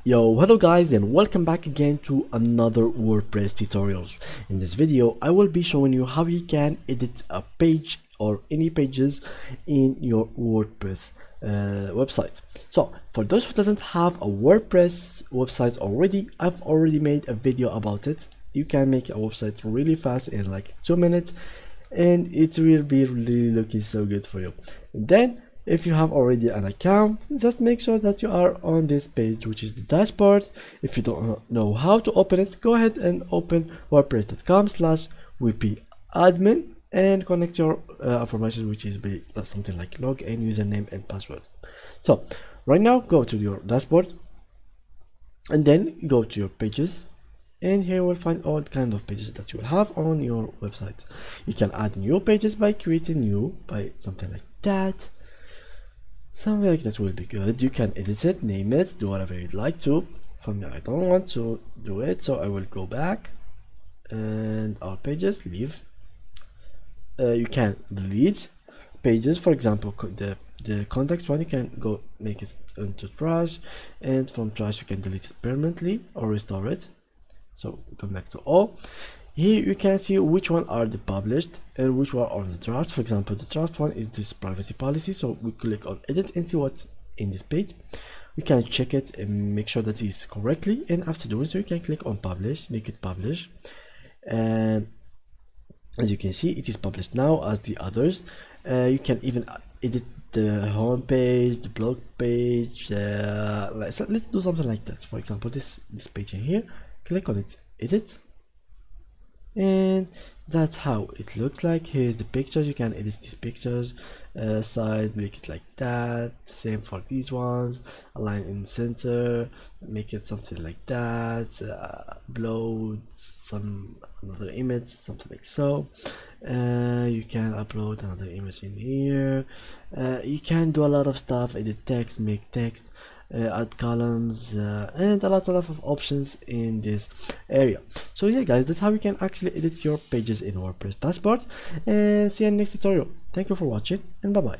Yo, hello guys, and welcome back again to another WordPress tutorials. In this video I will be showing you how you can edit a page or any pages in your WordPress website. So for those who doesn't have a WordPress website already, I've already made a video about it. You can make a website really fast in like 2 minutes, and it will be really looking so good for you. And then if you have already an account, just make sure that you are on this page, which is the dashboard. If you don't know how to open it, go ahead and open wordpress.com/wp-admin and connect your information, which is something like login, username and password. So right now go to your dashboard and then go to your pages, and here we'll find all kind of pages that you will have on your website. You can add new pages by creating new by something like that. Something like that will be good. You can edit it, name it, do whatever you'd like to. For me, I don't want to do it, so I will go back and our pages, leave. You can delete pages. For example, the context one, you can go make it into trash, and from trash you can delete it permanently or restore it. So come back to all. Here you can see which one are the published and which one are the draft. For example, the draft one is this privacy policy, so we click on edit and see what's in this page. We can check it and make sure that it's correctly, and after doing so you can click on publish, make it publish, and as you can see it is published now as the others. You can even edit the home page, the blog page. Let's do something like that. For example, this page in here, click on it, edit, and that's how it looks like. Here's the pictures. You can edit these pictures, size, make it like that. Same for these ones, align in center, make it something like that. Upload another image, something like so. You can upload another image in here. You can do a lot of stuff, edit text, make text, add columns, and a lot of options in this area. So yeah guys, that's how you can actually edit your pages in WordPress dashboard, and see you in the next tutorial. Thank you for watching, and bye bye.